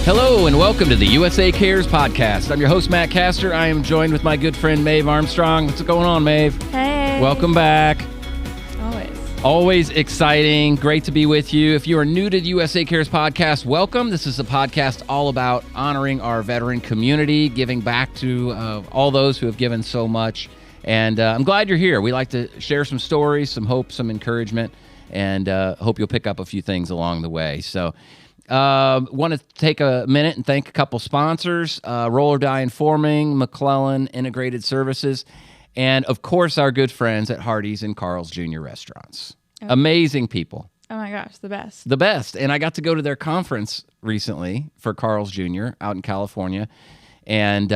Hello and welcome to the USA Cares podcast. I'm your host, Matt Castor. I am joined with my good friend, Maeve Armstrong. What's going on, Maeve? Hey. Welcome back. Always. Always exciting. Great to be with you. If you are new to the USA Cares podcast, welcome. This is a podcast all about honoring our veteran community, giving back to all those who have given so much. And I'm glad you're here. We like to share some stories, some hope, some encouragement, and hope you'll pick up a few things along the way. So want to take a minute and thank a couple sponsors, Roller Die Informing, McClellan Integrated Services, and of course our good friends at Hardee's and Carl's Jr. Restaurants. Oh. Amazing people. Oh my gosh, the best. The best. And I got to go to their conference recently for Carl's Jr. out in California, and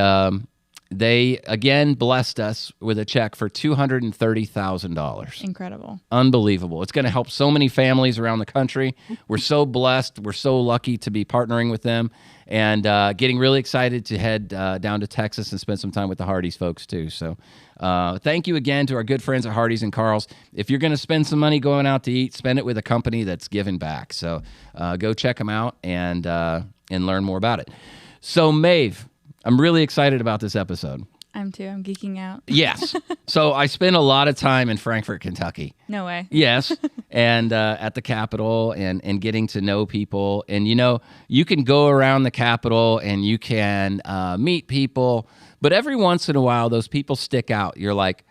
they again blessed us with a check for $230,000. Incredible. Unbelievable. It's going to help so many families around the country. We're so blessed. We're so lucky to be partnering with them, and getting really excited to head down to Texas and spend some time with the Hardee's folks too. So thank you again to our good friends at Hardee's and Carl's. If you're going to spend some money going out to eat, spend it with a company that's giving back. So go check them out and learn more about it. So Maeve, I'm really excited about this episode. I'm too. I'm geeking out. Yes. So I spent a lot of time in Frankfort, Kentucky. No way. Yes. And at the Capitol and getting to know people. And, you know, you can go around the Capitol and you can meet people. But every once in a while, those people stick out. You're like,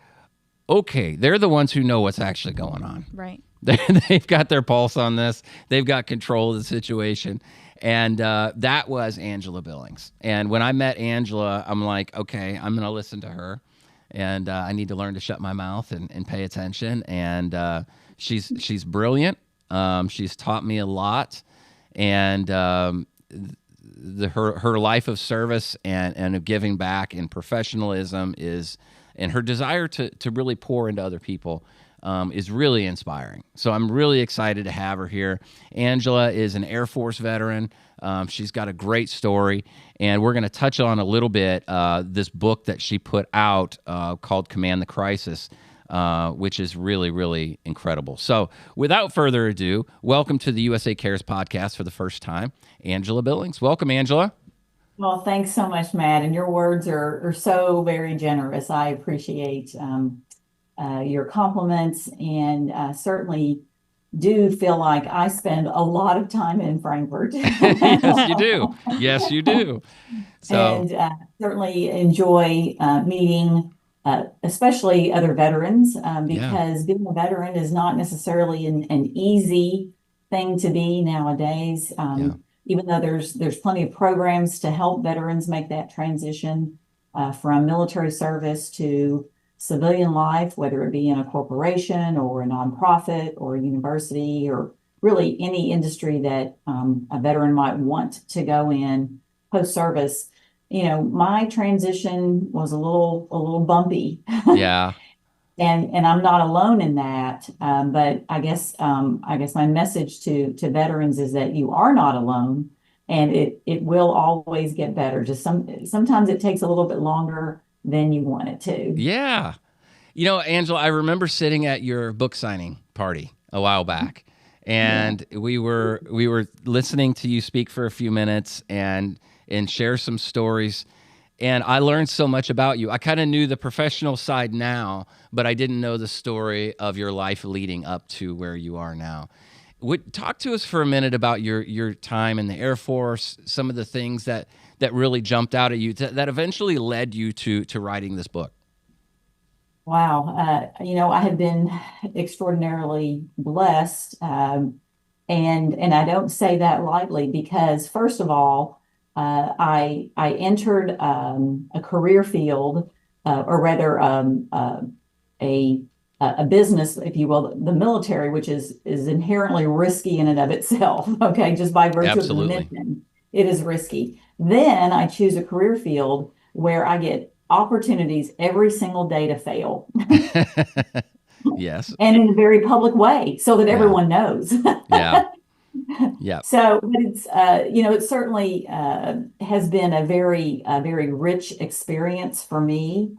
okay, they're the ones who know what's actually going on. Right. They've got their pulse on this. They've got control of the situation. And that was Angela Billings. And when I met Angela, I'm like, okay, I'm going to listen to her. And I need to learn to shut my mouth and pay attention. And she's brilliant. She's taught me a lot. And her life of service and of giving back and professionalism and her desire to really pour into other people is really inspiring. So I'm really excited to have her here. Angela is an Air Force veteran. She's got a great story, and we're going to touch on a little bit this book that she put out called Command the Crisis, which is really, really incredible. So without further ado, welcome to the USA Cares podcast for the first time, Angela Billings. Welcome, Angela. Well, thanks so much, Matt. And your words are so very generous. I appreciate your compliments, and certainly do feel like I spend a lot of time in Frankfurt. Yes, you do. Yes, you do. So, and certainly enjoy meeting, especially other veterans, because being a veteran is not necessarily an easy thing to be nowadays. Even though there's plenty of programs to help veterans make that transition from military service to civilian life, whether it be in a corporation or a nonprofit or a university or really any industry that a veteran might want to go in post-service. You know, my transition was a little bumpy. Yeah. And I'm not alone in that. But I guess my message to veterans is that you are not alone, and it will always get better. Just sometimes it takes a little bit longer than you want it to. Yeah. You know, Angela, I remember sitting at your book signing party a while back, and we were listening to you speak for a few minutes and share some stories, and I learned so much about you. I kind of knew the professional side now, but I didn't know the story of your life leading up to where you are now. Talk to us for a minute about your time in the Air Force, some of the things that really jumped out at you that eventually led you to writing this book. Wow. You know, I have been extraordinarily blessed. And I don't say that lightly because, first of all, I entered a career field, or rather a business, if you will, the military, which is inherently risky in and of itself. Okay, just by virtue of the mission, it is risky. Then I choose a career field where I get opportunities every single day to fail. Yes. And in a very public way so that everyone knows. Yeah. Yeah. So but it's, it certainly has been a very rich experience for me.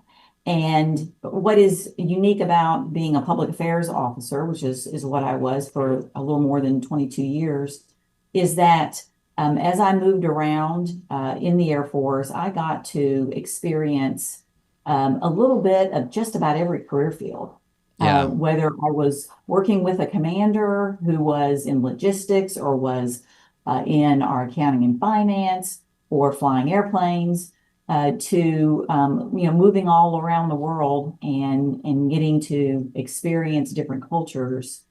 And what is unique about being a public affairs officer, which is what I was for a little more than 22 years, is that as I moved around in the Air Force, I got to experience a little bit of just about every career field. Yeah. Whether I was working with a commander who was in logistics or was in our accounting and finance or flying airplanes, to moving all around the world and getting to experience different cultures.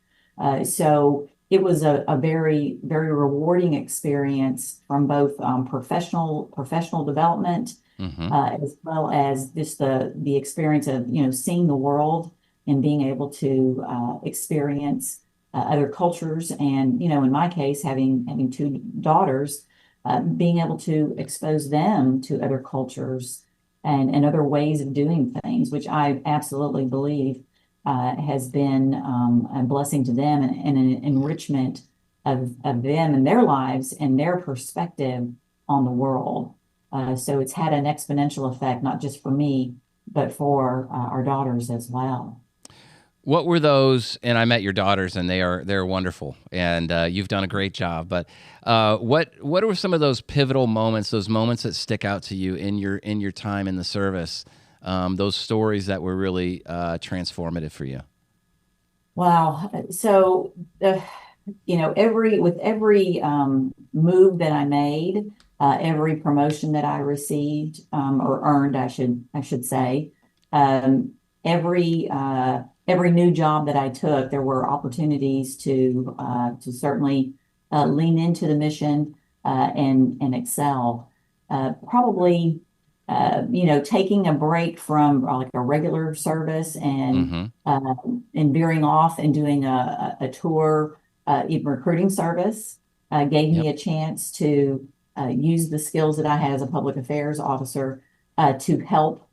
So it was a very, very rewarding experience from both professional development, Hmm. as well as just the experience of seeing the world and being able to experience other cultures. And in my case, having two daughters, being able to expose them to other cultures and other ways of doing things, which I absolutely believe has been a blessing to them and an enrichment of them and their lives and their perspective on the world. So it's had an exponential effect, not just for me, but for our daughters as well. What were those? And I met your daughters, and they're wonderful, and you've done a great job. But what were some of those pivotal moments? Those moments that stick out to you in your time in the service? Those stories that were really transformative for you. Wow. So, every move that I made, every promotion that I received or earned, I should say, um, every new job that I took, there were opportunities to certainly lean into the mission and excel. Probably, taking a break from like a regular service Hmm. and veering off and doing a tour, even recruiting service, gave Yep. me a chance to use the skills that I had as a public affairs officer to help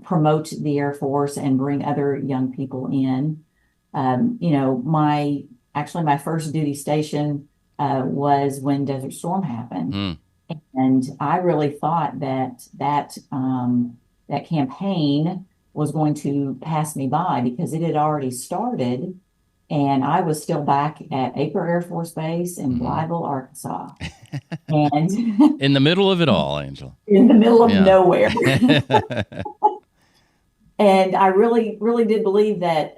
promote the Air Force and bring other young people in. My first duty station was when Desert Storm happened. Mm. And I really thought that campaign was going to pass me by because it had already started, and I was still back at Acre Air Force Base in Hmm. Blytheville, Arkansas, and In the middle of it all, Angela. in the middle of Yeah. nowhere. And I really, really did believe that,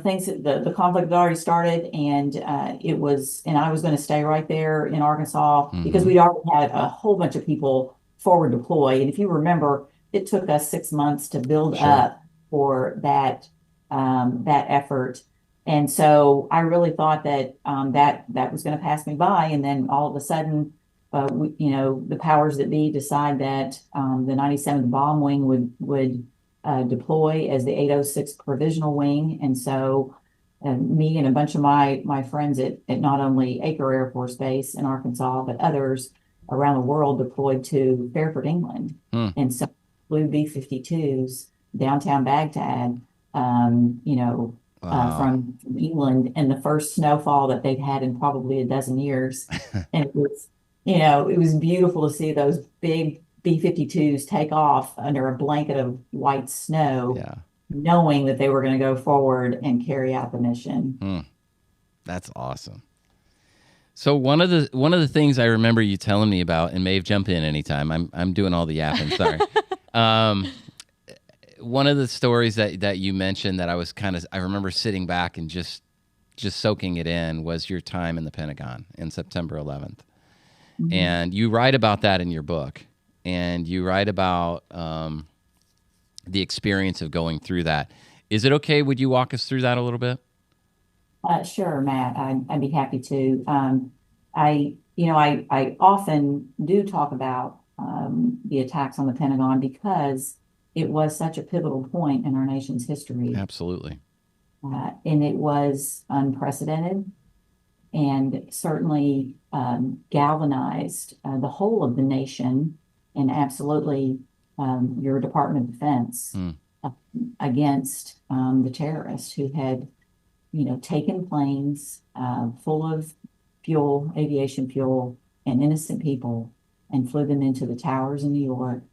things that the conflict had already started, and and I was going to stay right there in Arkansas because Hmm. we'd already had a whole bunch of people forward deploy. And if you remember, it took us 6 months to build Sure. up for that effort. And so I really thought that was going to pass me by, and then all of a sudden, the powers that be decide that the 97th Bomb Wing would deploy as the 806 Provisional Wing. And so me and a bunch of my friends at not only Acre Air Force Base in Arkansas, but others around the world deployed to Fairford, England. Hmm. And so flew B-52s downtown Baghdad, Wow. from England in the first snowfall that they've had in probably a dozen years. And it was beautiful to see those big B-52s take off under a blanket of white snow, Yeah. knowing that they were going to go forward and carry out the mission. Hmm. That's awesome. So one of the things I remember you telling me about, and Maeve, jump in anytime. I'm doing all the yapping. Sorry. Um, One of the stories that you mentioned that I remember sitting back and just soaking it in was your time in the Pentagon in September 11th. Mhm. And you write about that in your book, and you write about the experience of going through that. Is it okay? Would you walk us through that a little bit? Sure, Matt. I'd be happy to. I often do talk about the attacks on the Pentagon because it was such a pivotal point in our nation's history, Absolutely. and it was unprecedented and certainly galvanized the whole of the nation and absolutely your Department of Defense Hmm. uh, against the terrorists who had taken planes full of fuel, aviation fuel, and innocent people and flew them into the towers in New York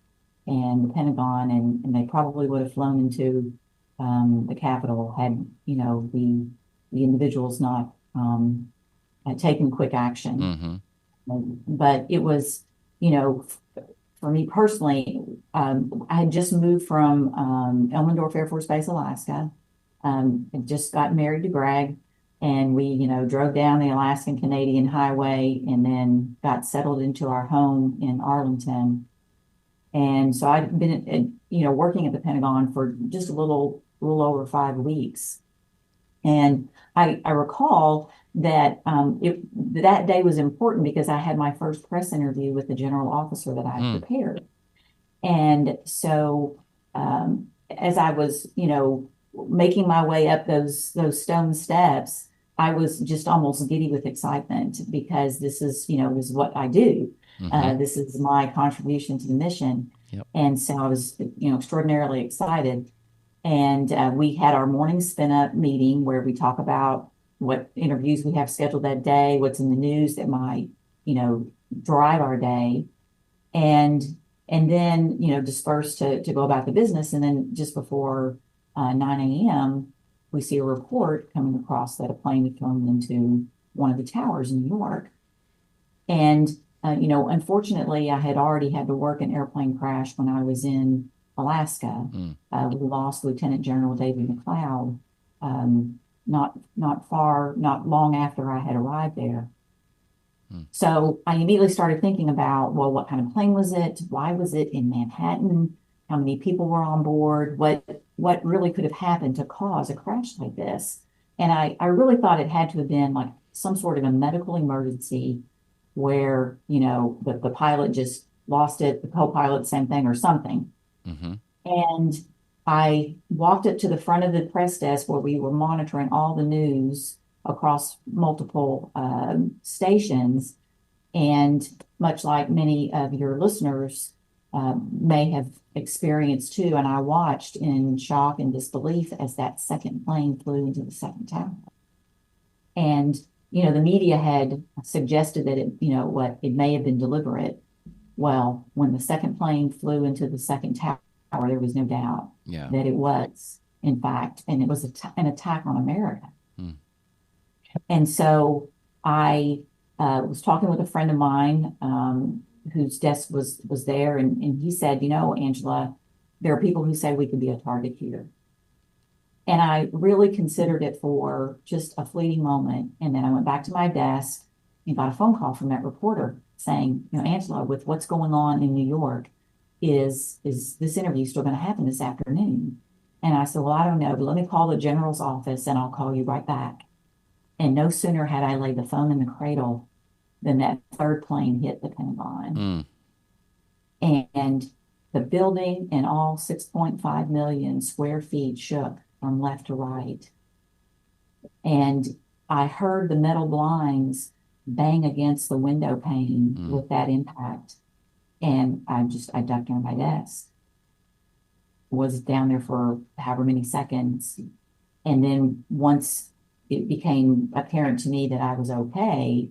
and the Pentagon, and they probably would have flown into the Capitol had, the individuals not taken quick action. Mm-hmm. But it was, you know, for me personally, I had just moved from Elmendorf Air Force Base, Alaska. I just got married to Greg, and we, drove down the Alaskan Canadian Highway and then got settled into our home in Arlington. And so I'd been, working at the Pentagon for just a little over 5 weeks. And I recall that that day was important because I had my first press interview with the general officer that I had prepared. And so as I was, making my way up those stone steps, I was just almost giddy with excitement because this is what I do. This is my contribution to the mission. Yep. And so I was, extraordinarily excited. And we had our morning spin up meeting where we talk about what interviews we have scheduled that day, what's in the news that might, drive our day. And then, disperse to go about the business. And then just before 9 a.m., we see a report coming across that a plane had flown into one of the towers in New York. And, unfortunately, I had already had to work an airplane crash when I was in Alaska. We lost Lieutenant General David McLeod not long after I had arrived there. So I immediately started thinking about, well, what kind of plane was it? Why was it in Manhattan? How many people were on board? What really could have happened to cause a crash like this? And I really thought it had to have been like some sort of a medical emergency where, the pilot just lost it, the co-pilot, same thing or something. And I walked up to the front of the press desk where we were monitoring all the news across multiple stations. And much like many of your listeners may have experienced too, and I watched in shock and disbelief as that second plane flew into the second tower. And, the media had suggested that it may have been deliberate. Well, when the second plane flew into the second tower, there was no doubt that it was, in fact, and it was an attack on America. And so I was talking with a friend of mine whose desk was there, and he said, Angela, there are people who say we could be a target here. And I really considered it for just a fleeting moment. And then I went back to my desk and got a phone call from that reporter saying, Angela, with what's going on in New York, is this interview still going to happen this afternoon? And I said, well, I don't know, but let me call the general's office and I'll call you right back. And no sooner had I laid the phone in the cradle than that third plane hit the Pentagon. And the building and all 6.5 million square feet shook from left to right. And I heard the metal blinds bang against the window pane with that impact. And I ducked under my desk, was down there for however many seconds. And then once it became apparent to me that I was okay,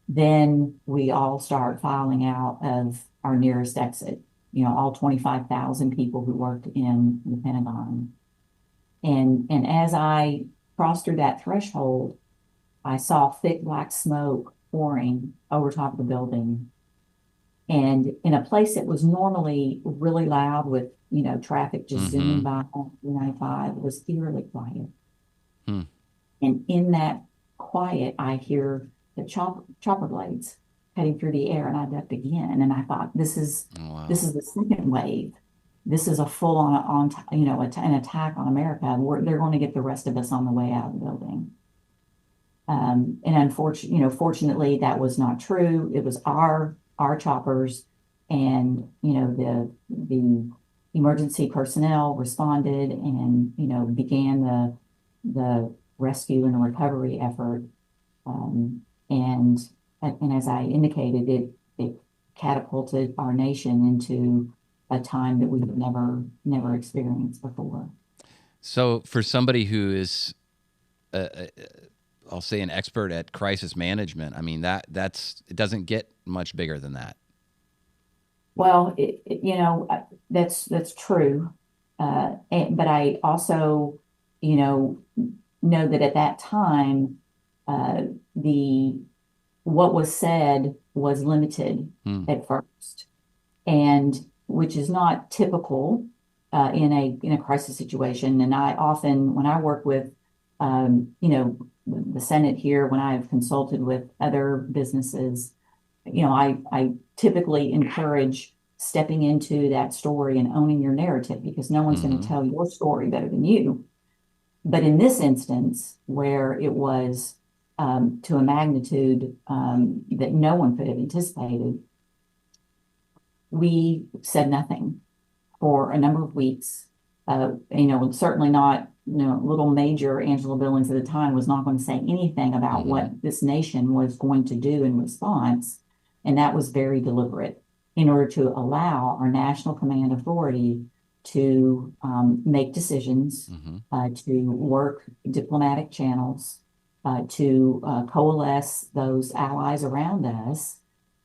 then we all start filing out of our nearest exit, all 25,000 people who worked in the Pentagon. And as I crossed through that threshold, I saw thick black smoke pouring over top of the building. And in a place that was normally really loud with, traffic just zooming by on 95, it was eerily quiet. And in that quiet, I hear the chopper blades heading through the air, and I ducked again. And I thought, this is the second wave. This is a full on an attack on America. They're going to get the rest of us on the way out of the building. And fortunately, that was not true. It was our choppers, and the emergency personnel responded and began the rescue and rescue effort. And as I indicated, it catapulted our nation into a time that we've never experienced before. So for somebody who is, I'll say, an expert at crisis management, I mean, it doesn't get much bigger than that. Well, that's true. But I also, know that at that time, what was said was limited Hmm. at first, and which is not typical in a crisis situation. And I often, when I work with, the Senate here, when I've consulted with other businesses, I typically encourage stepping into that story and owning your narrative because no one's going to Hmm. tell your story better than you. But in this instance, where it was to a magnitude that no one could have anticipated, we said nothing for a number of weeks. Certainly not, little Major Angela Billings at the time was not going to say anything about Hmm. what this nation was going to do in response. And that was very deliberate in order to allow our national command authority to make decisions, Hmm. to work diplomatic channels, to coalesce those allies around us,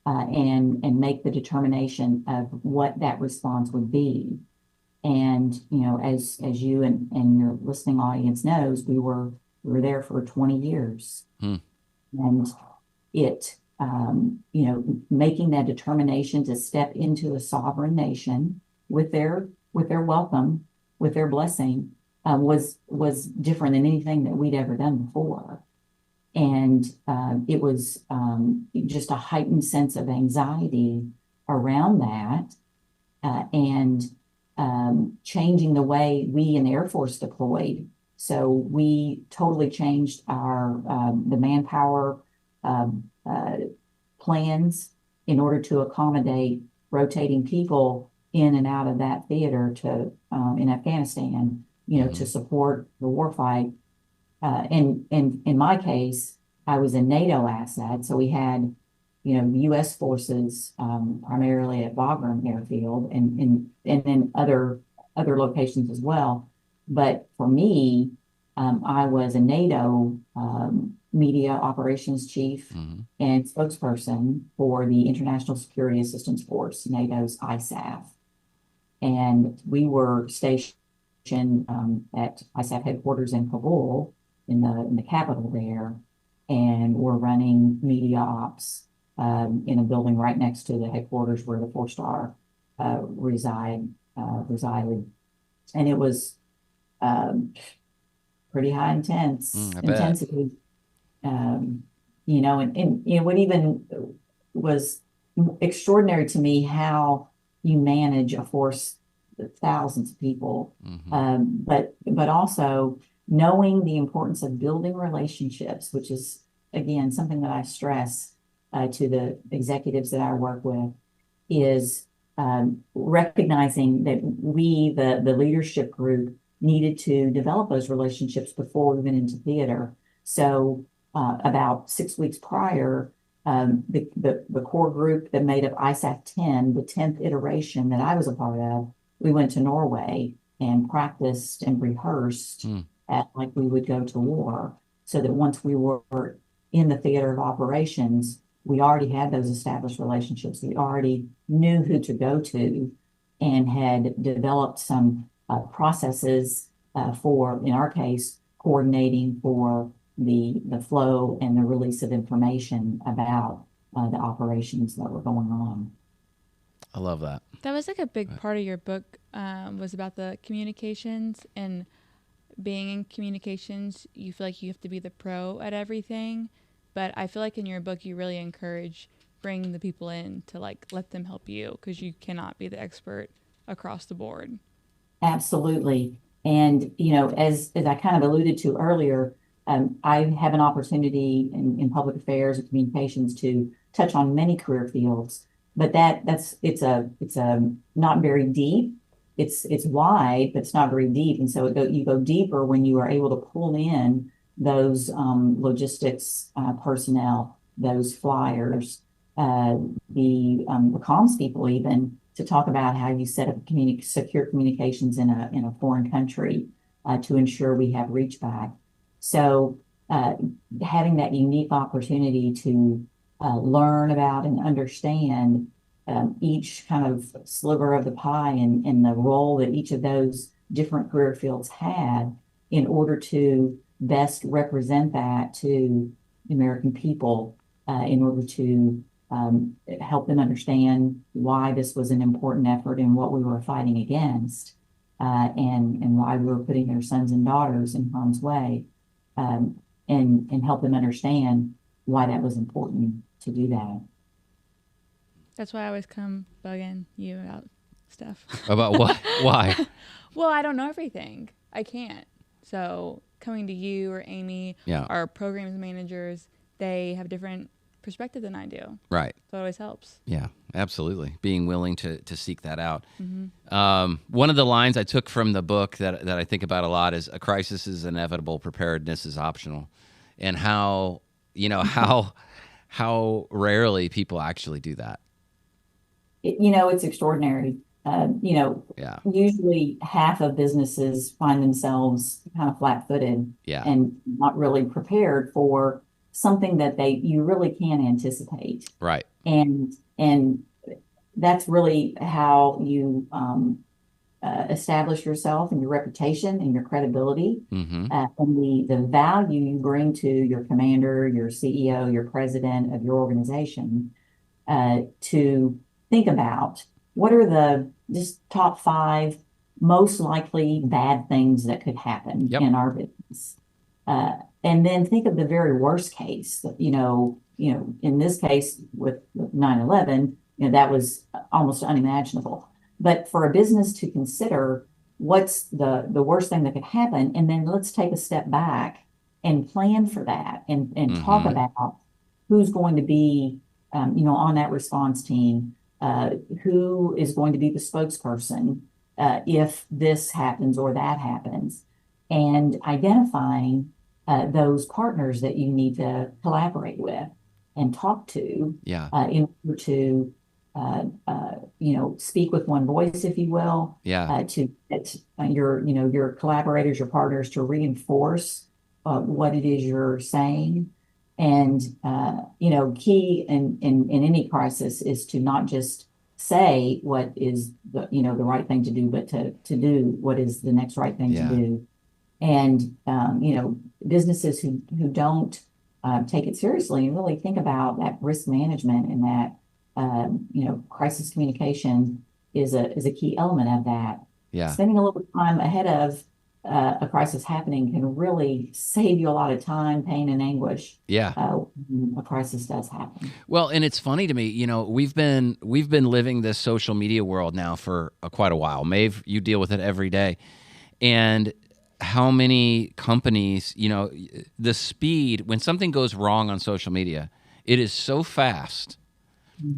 and make the determination of what that response would be. And as you and your listening audience knows, we were there for 20 years, Hmm. and it making that determination to step into a sovereign nation with their welcome, with their blessing, was different than anything that we'd ever done before. And it was just a heightened sense of anxiety around that, and changing the way we in the Air Force deployed. So we totally changed our the manpower plans in order to accommodate rotating people in and out of that theater to in Afghanistan, to Hmm. support the warfight. And in my case, I was a NATO asset, so we had, U.S. forces primarily at Bagram Airfield and then other locations as well. But for me, I was a NATO media operations chief Hmm. and spokesperson for the International Security Assistance Force, NATO's ISAF. And we were stationed at ISAF headquarters in Kabul, in the capital there, and we're running media ops in a building right next to the headquarters where the four-star resided, and it was um, pretty high I bet. intensity. um, and what even was extraordinary to me, how you manage a force of thousands of people, Hmm. but also knowing the importance of building relationships, which is again something that I stress to the executives that I work with, is recognizing that we, the leadership group, needed to develop those relationships before we went into theater. So about 6 weeks prior, the core group that made up ISAF 10, the 10th iteration that I was a part of, we went to Norway and practiced and rehearsed Hmm. like we would go to war, so that once we were in the theater of operations, we already had those established relationships. We already knew who to go to and had developed some processes for, in our case, coordinating for the flow and the release of information about the operations that were going on. I love that. That was like a big part of your book, was about the communications, and being in communications, you feel like you have to be the pro at everything. But I feel like in your book, you really encourage bringing the people in to like let them help you, because you cannot be the expert across the board. Absolutely. And, as I kind of alluded to earlier, I have an opportunity in public affairs and communications to touch on many career fields, but it's a not very deep. It's wide, but it's not very deep. And so you go deeper when you are able to pull in those logistics personnel, those flyers, uh, the comms people, even to talk about how you set up secure communications in a foreign country to ensure we have reach back. So having that unique opportunity to learn about and understand each kind of sliver of the pie, and the role that each of those different career fields had in order to best represent that to the American people, in order to help them understand why this was an important effort and what we were fighting against, and why we were putting their sons and daughters in harm's way, and help them understand why that was important to do that. That's why I always come bugging you about stuff. About what? Why? Well, I don't know everything. I can't. So coming to you or Amy, our programs managers, they have a different perspective than I do. Right. So it always helps. Yeah, absolutely. Being willing to seek that out. One of the lines I took from the book that I think about a lot is, a crisis is inevitable, preparedness is optional. And how rarely people actually do that. It's extraordinary. Usually half of businesses find themselves kind of flat-footed and not really prepared for something that you really can't anticipate. Right. And that's really how you establish yourself and your reputation and your credibility, and the value you bring to your commander, your CEO, your president of your organization, to think about what are the just top 5 most likely bad things that could happen in our business. And then think of the very worst case. In this case with 9/11, that was almost unimaginable. But for a business to consider what's the worst thing that could happen, and then let's take a step back and plan for that, and talk about who's going to be on that response team, who is going to be the spokesperson if this happens or that happens, and identifying those partners that you need to collaborate with and talk to in order to speak with one voice, if you will, to get your collaborators, your partners, to reinforce what it is you're saying. And key in any crisis is to not just say what is the right thing to do, but to do what is the next right thing to do. And businesses who don't take it seriously and really think about that risk management, and that crisis communication is a key element of that. Spending a little time ahead of a crisis happening can really save you a lot of time, pain, and anguish. When a crisis does happen. Well, and it's funny to me, we've been living this social media world now for quite a while. Maeve, you deal with it every day, and how many companies, the speed when something goes wrong on social media, it is so fast.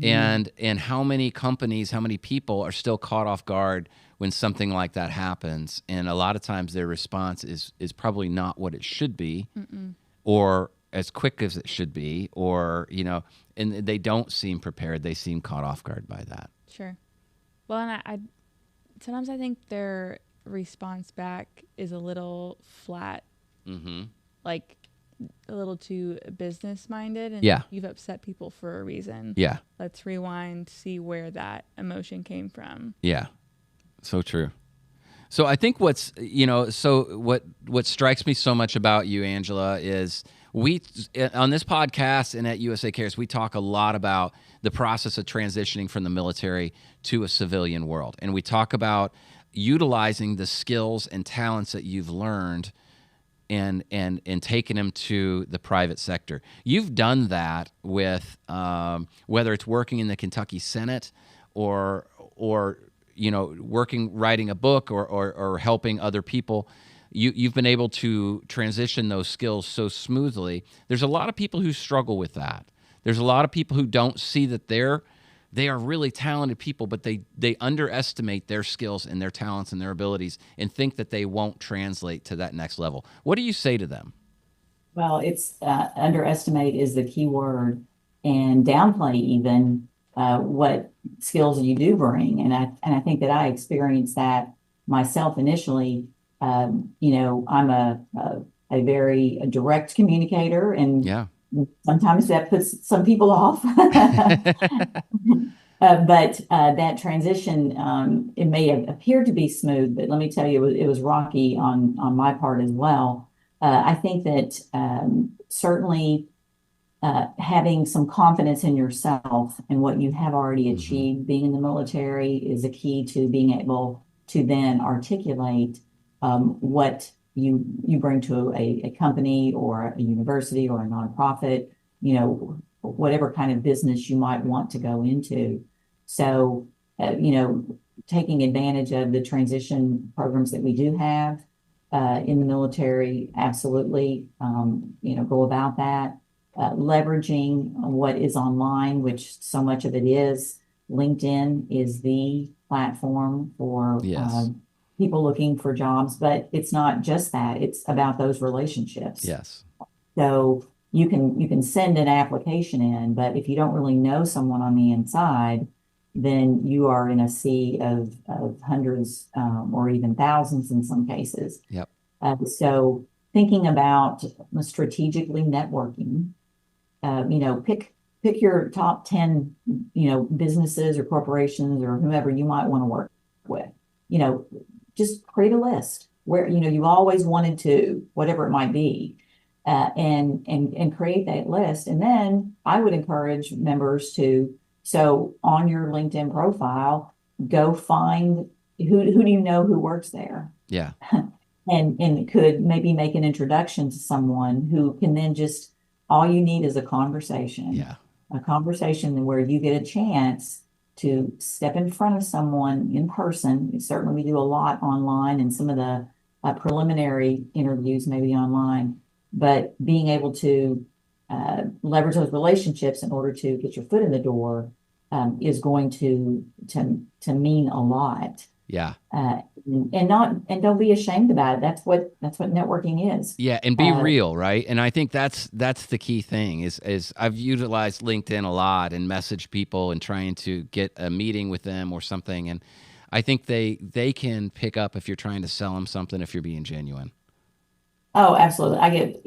And how many companies, how many people are still caught off guard when something like that happens? And a lot of times their response is probably not what it should be, or as quick as it should be, or, and they don't seem prepared. They seem caught off guard by that. Sure. Well, and I sometimes I think their response back is a little flat, like a little too business minded, and you've upset people for a reason. Let's rewind, see where that emotion came from. So true. So I think what strikes me so much about you, Angela, is we on this podcast and at USA Cares, we talk a lot about the process of transitioning from the military to a civilian world, and we talk about utilizing the skills and talents that you've learned and taking them to the private sector. You've done that with whether it's working in the Kentucky Senate or writing a book or helping other people. You've been able to transition those skills so smoothly. There's a lot of people who struggle with that. There's a lot of people who don't see that they are really talented people, but they underestimate their skills and their talents and their abilities and think that they won't translate to that next level. What do you say to them? Well, it's underestimate is the key word, and downplay even what skills you do bring. And I think that I experienced that myself initially. I'm a very direct communicator, and sometimes that puts some people off. But that transition, it may have appeared to be smooth, but let me tell you, it was rocky on my part as well. I think that certainly having some confidence in yourself and what you have already Hmm. achieved. Being in the military is a key to being able to then articulate what you bring to a company or a university or a nonprofit, whatever kind of business you might want to go into. So, taking advantage of the transition programs that we do have in the military, absolutely, go about that. Leveraging what is online, which so much of it is. LinkedIn is the platform for Yes. people looking for jobs, but it's not just that. It's about those relationships. Yes. So you can send an application in, but if you don't really know someone on the inside, then you are in a sea of hundreds or even thousands in some cases. Yep. So thinking about strategically networking, pick your top 10, businesses or corporations or whoever you might want to work with. You know, just create a list where, you always wanted to, whatever it might be, and create that list. And then I would encourage members to, so on your LinkedIn profile, go find who do you know who works there? Yeah. And could maybe make an introduction to someone who can then just, all you need is Yeah. a conversation where you get a chance to step in front of someone in person. Certainly, we do a lot online, and some of the preliminary interviews maybe online, but being able to leverage those relationships in order to get your foot in the door is going to mean a lot. Yeah. And don't be ashamed about it. That's what networking is. Yeah, and be real, right? And I think that's the key thing is I've utilized LinkedIn a lot and message people and trying to get a meeting with them or something, and I think they can pick up if you're trying to sell them something if you're being genuine. Oh, absolutely. I get,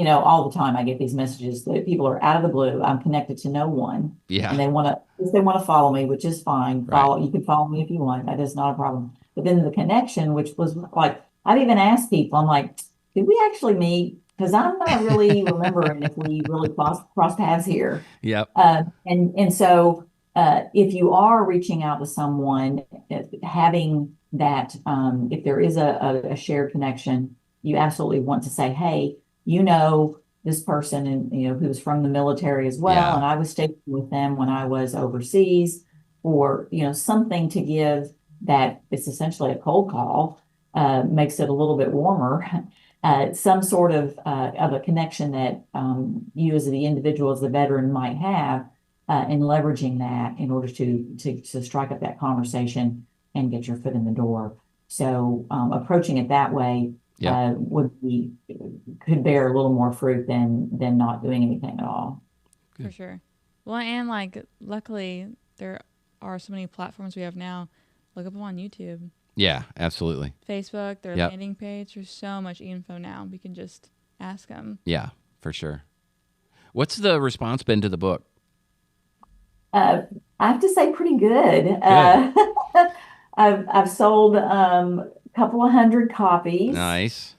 all the time I get these messages that people are out of the blue. I'm connected to no one Yeah. and they want to follow me, which is fine. Right. You can follow me if you want. That is not a problem. But then the connection, which was like, I've even asked people, I'm like, did we actually meet? Because I'm not really remembering if we really crossed paths here. Yep. And so if you are reaching out to someone, having that, if there is a shared connection, you absolutely want to say, hey, this person and who's from the military as well, Yeah. and I was stationed with them when I was overseas, or something to give that it's essentially a cold call, makes it a little bit warmer. Some sort of a connection that you as the individual, as the veteran, might have, and leveraging that in order to strike up that conversation and get your foot in the door. So approaching it that way Yep. could bear a little more fruit than not doing anything at all. For sure. Well, and like, luckily, there are so many platforms we have now. Look up them on YouTube, Yeah, absolutely. Facebook, their Yep. landing page. There's so much info now. We can just ask them. Yeah, for sure. What's the response been to the book? I have to say, pretty good. Good. I've sold a couple of hundred copies. Nice.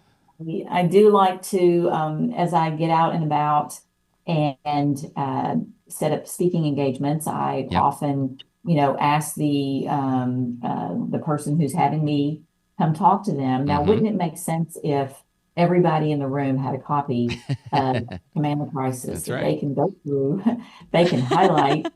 I do like to, as I get out and about and set up speaking engagements, I Yep. often, ask the person who's having me come talk to them. Now, Mm-hmm. wouldn't it make sense if everybody in the room had a copy of Command the Crisis That's that right. they can go through, they can highlight,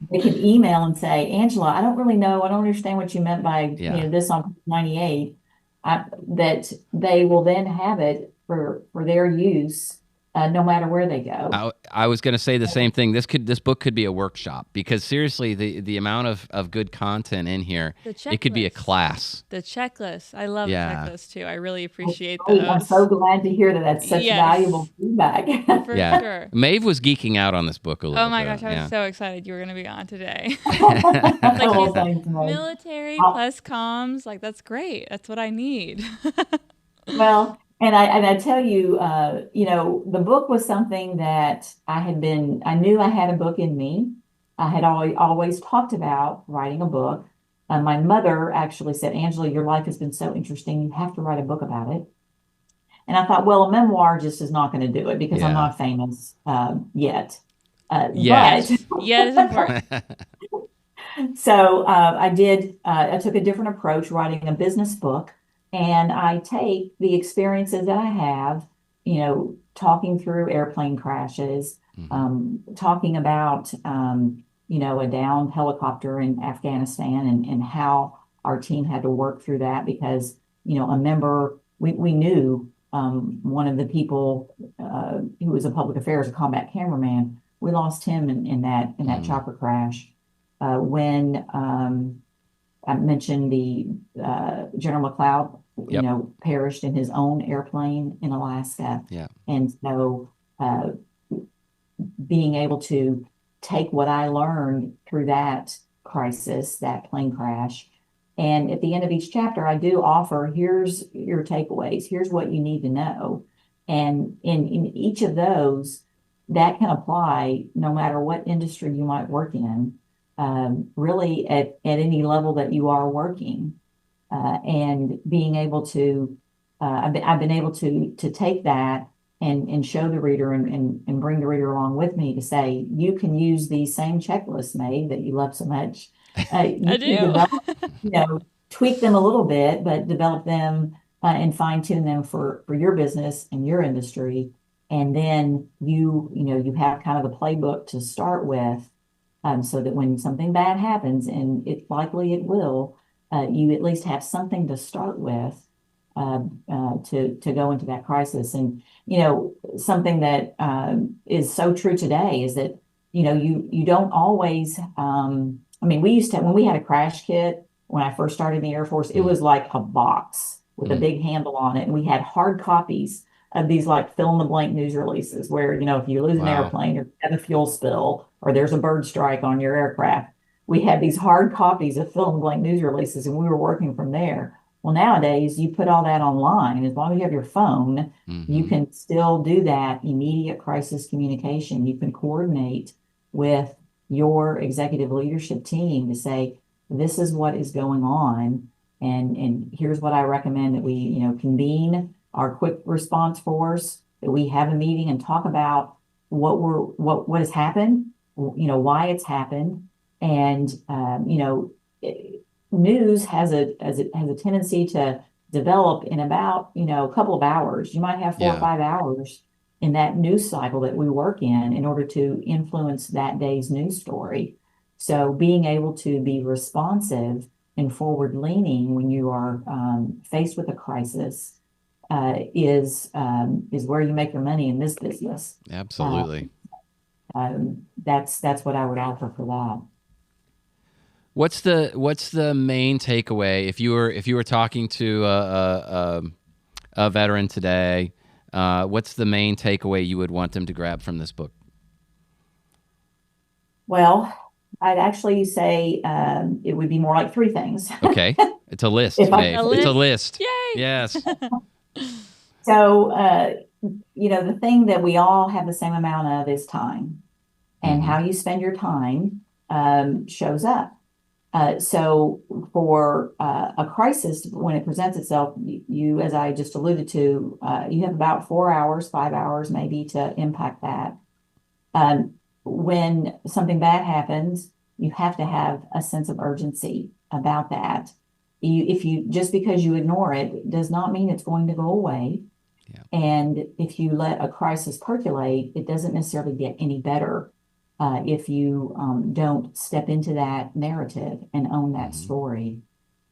they can email and say, Angela, I don't really know, I don't understand what you meant by, Yeah. this on 98. That they will then have it for their use, no matter where they go. I was going to say the same thing. This book could be a workshop because seriously, the amount of good content in here, The it could be a checklist. class. The checklist. I love Yeah. checklists too. I really appreciate I'm those. so glad to hear that that's such Yes. valuable feedback. For Yeah. sure. Maeve was geeking out on this book a little Oh my bit. gosh, I was Yeah. so excited you were going to be on today. Well, thanks, Meg. Military I'll- plus comms, like, that's great. That's what I need. Well, and I tell you, the book was something that I knew I had a book in me. I had always talked about writing a book. My mother actually said, Angela, your life has been so interesting. You have to write a book about it. And I thought, well, a memoir just is not going to do it because I'm Yeah. not famous yet. But Yes. Yeah, it's important. so I took a different approach writing a business book, and I take the experiences that I have, talking through airplane crashes, talking about, a downed helicopter in Afghanistan and how our team had to work through that because, a member, we knew one of the people who was a public affairs, a combat cameraman, we lost him in that chopper crash. When I mentioned the General McLeod, Yep. perished in his own airplane in Alaska. Yeah. And so being able to take what I learned through that crisis, that plane crash, and at the end of each chapter, I do offer, here's your takeaways, here's what you need to know. And in each of those, that can apply no matter what industry you might work in, really at any level that you are working. And being able to, I've been able to take that and show the reader and bring the reader along with me to say, you can use these same checklists, May, that you love so much. I You can do. develop, tweak them a little bit, but develop them and fine tune them for your business and your industry. And then you have kind of the playbook to start with, so that when something bad happens, and it likely it will, you at least have something to start with to go into that crisis. And something that is so true today is that you don't always. I mean, we used to, when we had a crash kit when I first started in the Air Force, it was like a box with a big handle on it, and we had hard copies of these like fill in the blank news releases where if you lose an airplane or have a fuel spill or there's a bird strike on your aircraft, we had these hard copies of fill in the blank news releases, and we were working from there. Well, nowadays you put all that online. As long as you have your phone, you can still do that immediate crisis communication. You can coordinate with your executive leadership team to say, this is what is going on, and here's what I recommend that we convene our quick response force, that we have a meeting and talk about what has happened, why it's happened, and news has a tendency to develop in about a couple of hours. You might have 4 or 5 hours in that news cycle that we work in order to influence that day's news story. So being able to be responsive and forward leaning when you are faced with a crisis is where you make your money in this business. Absolutely. That's what I would offer for that. What's the main takeaway if you were talking to a veteran today? What's the main takeaway you would want them to grab from this book? Well, I'd actually say it would be more like 3 things. Okay, it's a list, Maeve. It's a list. Yay! Yes. So, the thing that we all have the same amount of is time, and how you spend your time shows up. So for a crisis, when it presents itself, you, as I just alluded to, you have about 4 hours, 5 hours maybe to impact that. When something bad happens, you have to have a sense of urgency about that. If you just because you ignore it does not mean it's going to go away. Yeah. And if you let a crisis percolate, it doesn't necessarily get any better if you don't step into that narrative and own that story.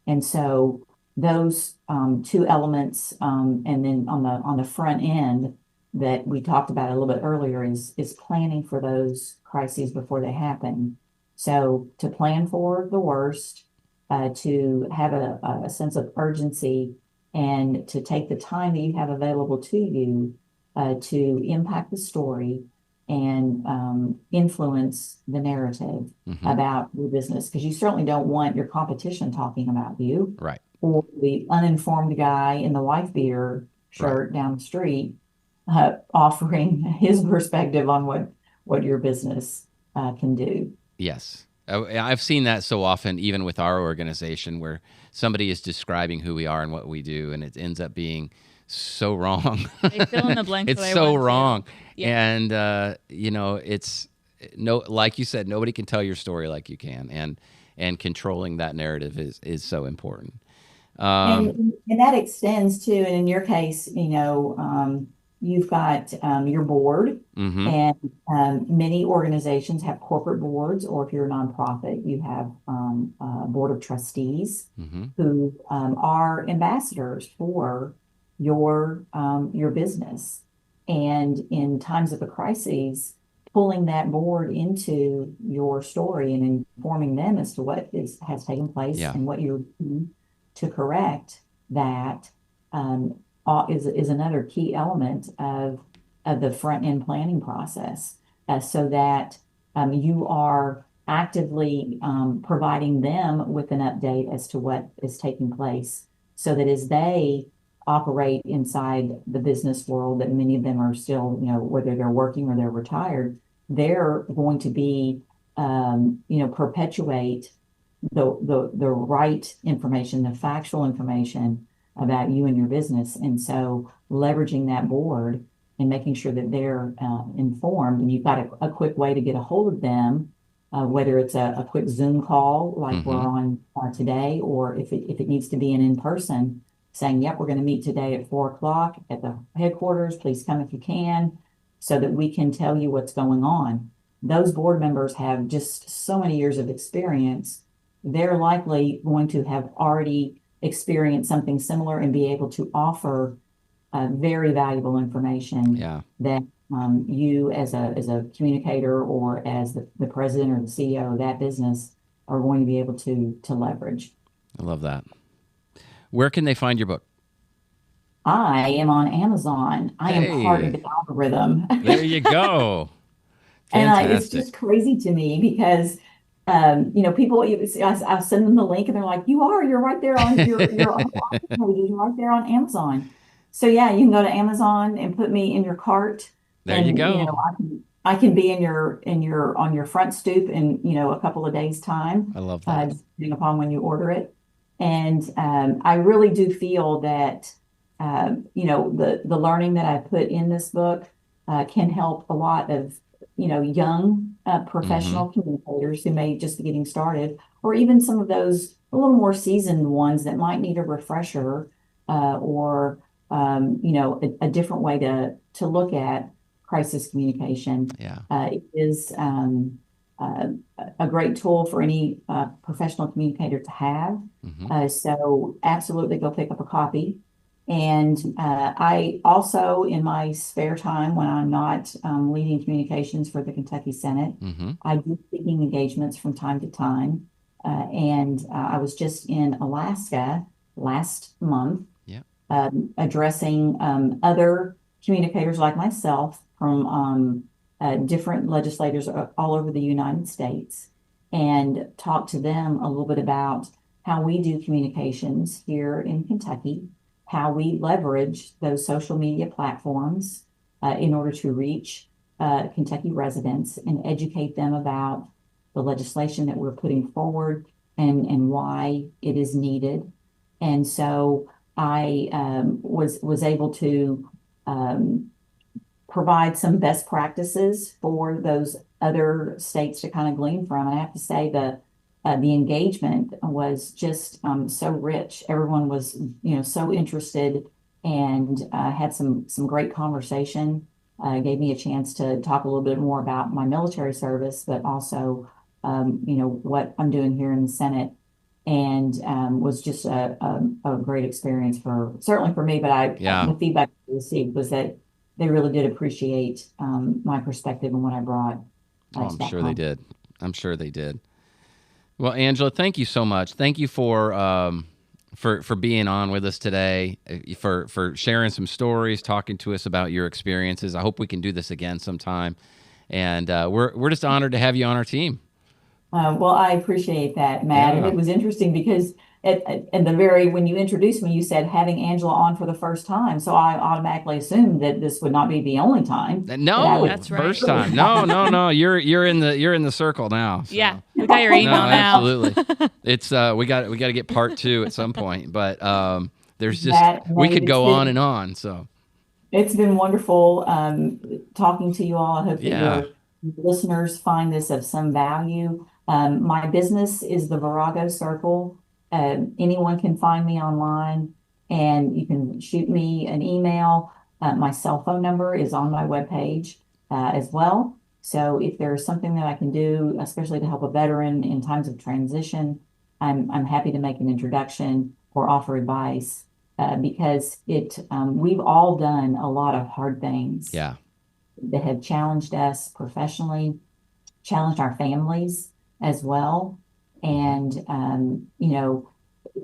And so those 2 elements, and then on the front end that we talked about a little bit earlier is planning for those crises before they happen. So to plan for the worst, to have a sense of urgency, and to take the time that you have available to you to impact the story and influence the narrative about your business, because you certainly don't want your competition talking about you, right? Or the uninformed guy in the wife beater shirt down the street offering his perspective on what your business can do. Yes. I've seen that so often, even with our organization, where somebody is describing who we are and what we do, and it ends up being so wrong. They fill in the blanks. It's so wrong. Yeah. And, it's like you said, nobody can tell your story like you can. And controlling that narrative is so important. And that extends to, and in your case, you've got your board, Mm-hmm. and many organizations have corporate boards, or if you're a nonprofit, you have a board of trustees Mm-hmm. who are ambassadors for your business. And in times of a crisis, pulling that board into your story and informing them as to what has taken place Yeah. and what you're doing to correct that is another key element of the front end planning process, so that you are actively providing them with an update as to what is taking place, so that as they operate inside the business world, that many of them are still, whether they're working or they're retired, they're going to be, perpetuate the right information, the factual information about you and your business. And so leveraging that board and making sure that they're informed, and you've got a quick way to get a hold of them, whether it's a quick Zoom call like Mm-hmm. we're on today, or if it needs to be an in-person, saying, yep, we're going to meet today at 4 o'clock at the headquarters. Please come if you can, so that we can tell you what's going on. Those board members have just so many years of experience. They're likely going to have already experienced something similar and be able to offer very valuable information that you as a communicator, or as the president or the CEO of that business, are going to be able to leverage. I love that. Where can they find your book? I am on Amazon. I am part of the algorithm. There you go. And it's just crazy to me because, people, I send them the link and they're like, you're right there on you're right there on Amazon. So yeah, you can go to Amazon and put me in your cart. There you go. I can be on your front stoop in, a couple of days' time. I love that. Depending upon when you order it. And I really do feel that, the learning that I put in this book can help a lot of, young professional Mm-hmm. communicators who may just be getting started, or even some of those a little more seasoned ones that might need a refresher, or, a different way to look at crisis communication. Yeah. It is a great tool for any professional communicator to have. Mm-hmm. So absolutely go pick up a copy. And I also, in my spare time, when I'm not leading communications for the Kentucky Senate, Mm-hmm. I do speaking engagements from time to time. And I was just in Alaska last month, addressing other communicators like myself from different legislators all over the United States, and talk to them a little bit about how we do communications here in Kentucky, how we leverage those social media platforms in order to reach Kentucky residents and educate them about the legislation that we're putting forward and why it is needed. And so I was able to provide some best practices for those other states to kind of glean from. And I have to say the engagement was just so rich. Everyone was, so interested, and had some great conversation. Gave me a chance to talk a little bit more about my military service, but also, what I'm doing here in the Senate, and was just a great experience certainly for me. But the feedback I received was that they really did appreciate my perspective and what I brought. I'm sure they did. I'm sure they did. Well, Angela, thank you so much. Thank you for being on with us today, for sharing some stories, talking to us about your experiences. I hope we can do this again sometime. And we're just honored to have you on our team. Well, I appreciate that, Matt. And it was interesting because when you introduced me, you said having Angela on for the first time. So I automatically assumed that this would not be the only time. No, that's right. First time. No. You're in the circle now. So. Yeah, we got your email now. Absolutely. It's we got to get part 2 at some point. But there's just, we could go on and on. So it's been wonderful talking to you all. I hope that yeah, your listeners find this of some value. My business is the Virago Circle. Anyone can find me online, and you can shoot me an email. My cell phone number is on my webpage as well. So if there's something that I can do, especially to help a veteran in times of transition, I'm happy to make an introduction or offer advice. Because we've all done a lot of hard things yeah, that have challenged us professionally, challenged our families as well. And,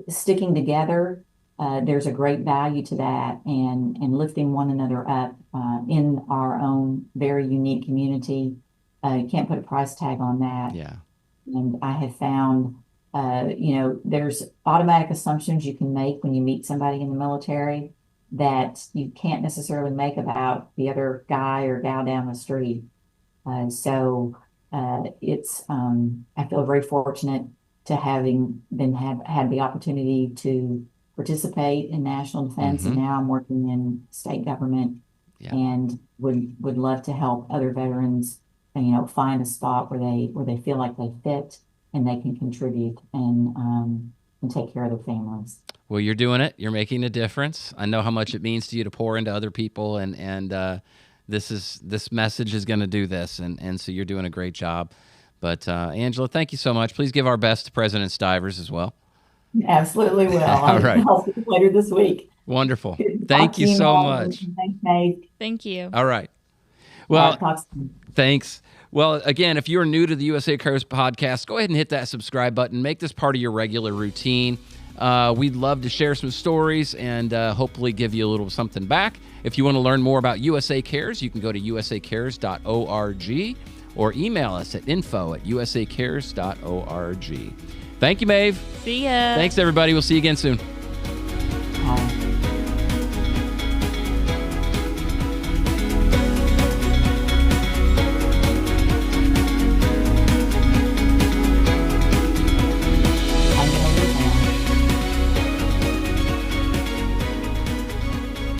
sticking together, there's a great value to that, and lifting one another up in our own very unique community. You can't put a price tag on that. yeah, And I have found there's automatic assumptions you can make when you meet somebody in the military that you can't necessarily make about the other guy or gal down the street. I feel very fortunate to having had the opportunity to participate in national defense, and now I'm working in state government, and would love to help other veterans, find a spot where they feel like they fit and they can contribute and take care of their families. Well, you're doing it. You're making a difference. I know how much it means to you to pour into other people, and this message is going to do this, and so you're doing a great job. But Angela, thank you so much. Please give our best to President Stivers as well. Absolutely will. All right. I'll see you later this week. Wonderful. Thank you so much. Thanks, Nate. Thank you. All right. Well, thanks. Well, again, if you're new to the USA Cares podcast, go ahead and hit that subscribe button. Make this part of your regular routine. We'd love to share some stories and hopefully give you a little something back. If you want to learn more about USA Cares, you can go to usacares.org or email us at info@usacares.org. Thank you, Maeve. See ya. Thanks, everybody. We'll see you again soon.